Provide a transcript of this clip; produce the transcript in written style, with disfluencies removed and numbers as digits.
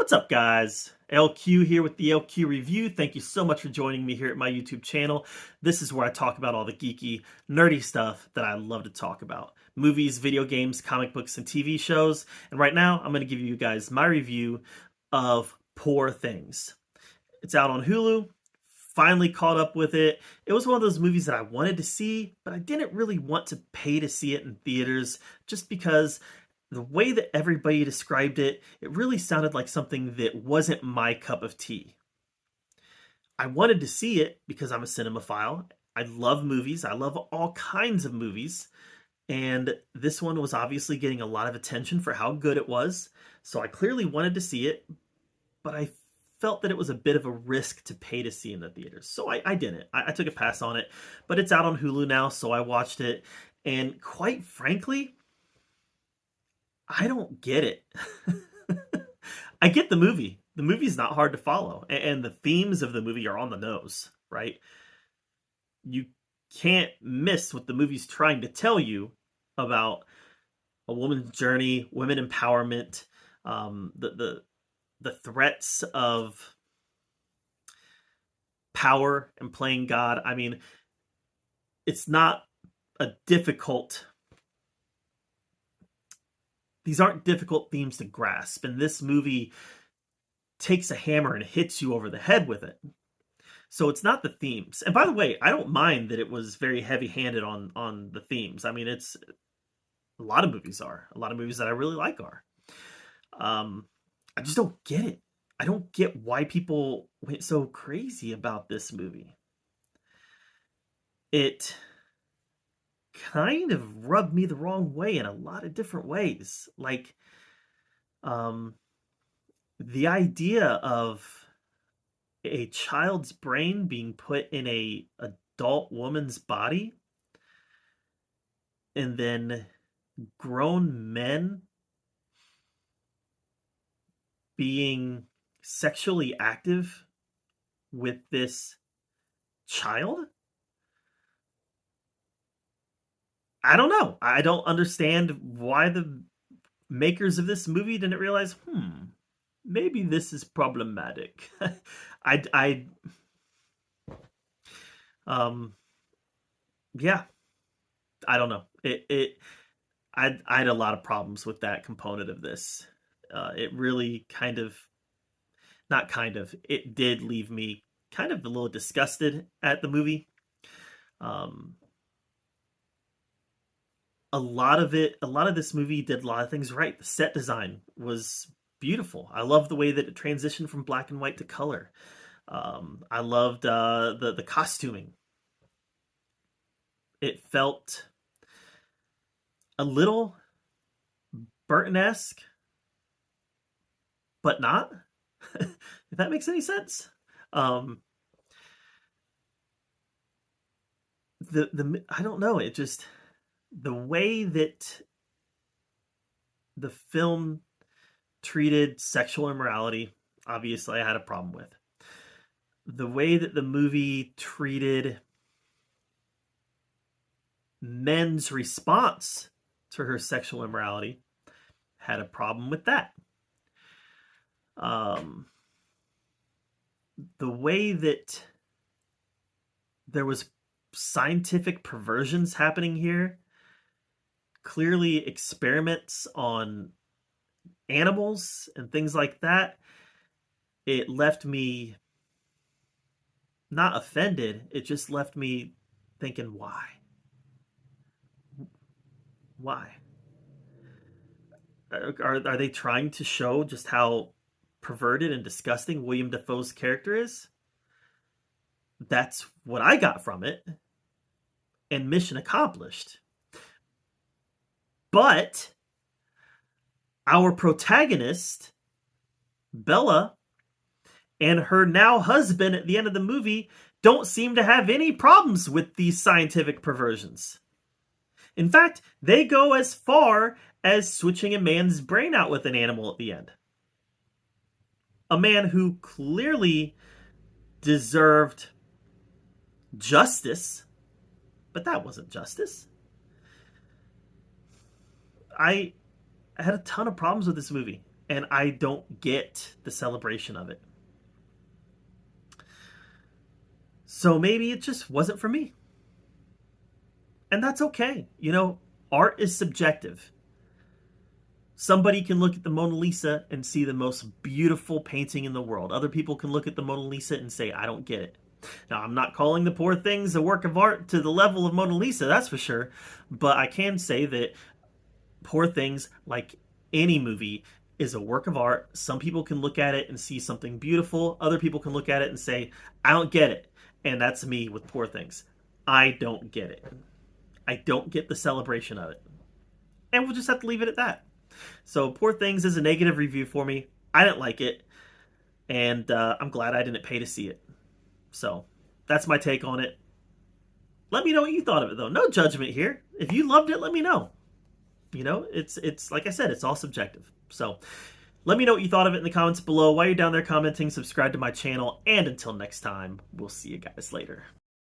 What's up, guys? LQ here with the LQ Review. Thank you so much for joining me here at my YouTube channel. This is where I talk about all the geeky, nerdy stuff that I love to talk about. Movies, video games, comic books, and TV shows. And right now, I'm going to give you guys my review of Poor Things. It's out on Hulu. Finally caught up with it. It was one of those movies that I wanted to see, but I didn't really want to pay to see it in theaters just because the way that everybody described it, it really sounded like something that wasn't my cup of tea. I wanted to see it because I'm a cinemaphile. I love movies. I love all kinds of movies. And this one was obviously getting a lot of attention for how good it was. So I clearly wanted to see it, but I felt that it was a bit of a risk to pay to see in the theaters. So I didn't. I took a pass on it, but it's out on Hulu now, so I watched it. And quite frankly, I don't get it. I get the movie. The movie's not hard to follow, and the themes of the movie are on the nose, right? You can't miss what the movie's trying to tell you about a woman's journey, women empowerment, the threats of power and playing God. I mean, it's not a difficult these aren't difficult themes to grasp, and this movie takes a hammer and hits you over the head with it. So it's not the themes. And by the way, I don't mind that it was very heavy-handed on the themes. I mean, it's a lot of movies are. A lot of movies that I really like are. I just don't get it. I don't get why people went so crazy about this movie. It kind of rubbed me the wrong way in a lot of different ways. Like, the idea of a child's brain being put in a adult woman's body, and then grown men being sexually active with this child. I don't know. I don't understand why the makers of this movie didn't realize, maybe this is problematic. I yeah, I don't know. I had a lot of problems with that component of this. It really it did leave me kind of a little disgusted at the movie. A lot of this movie did a lot of things right. The set design was beautiful. I love the way that it transitioned from black and white to color. I loved the costuming. It felt a little Burton-esque, but not. If that makes any sense. I don't know. It just the way that the film treated sexual immorality, obviously I had a problem with. The way that the movie treated men's response to her sexual immorality, had a problem with that. The way that there was scientific perversions happening here, clearly experiments on animals and things like that, it left me not offended. It just left me thinking, why? Why? Are they trying to show just how perverted and disgusting William Dafoe's character is? That's what I got from it. And mission accomplished. But our protagonist, Bella, and her now husband at the end of the movie don't seem to have any problems with these scientific perversions. In fact, they go as far as switching a man's brain out with an animal at the end. A man who clearly deserved justice, but that wasn't justice. I had a ton of problems with this movie. and I don't get the celebration of it. So maybe it just wasn't for me. And that's okay. Art is subjective. Somebody can look at the Mona Lisa and see the most beautiful painting in the world. Other people can look at the Mona Lisa and say, I don't get it. Now, I'm not calling the Poor Things a work of art to the level of Mona Lisa, that's for sure. But I can say that Poor Things, like any movie, is a work of art. Some people can look at it and see something beautiful. Other people can look at it and say, I don't get it. And that's me with Poor Things. I don't get it. I don't get the celebration of it. And we'll just have to leave it at that. So Poor Things is a negative review for me. I didn't like it. And I'm glad I didn't pay to see it. So that's my take on it. Let me know what you thought of it, though. No judgment here. If you loved it, let me know. It's like I said, it's all subjective. So let me know what you thought of it in the comments below. While you're down there commenting, subscribe to my channel. And until next time, we'll see you guys later.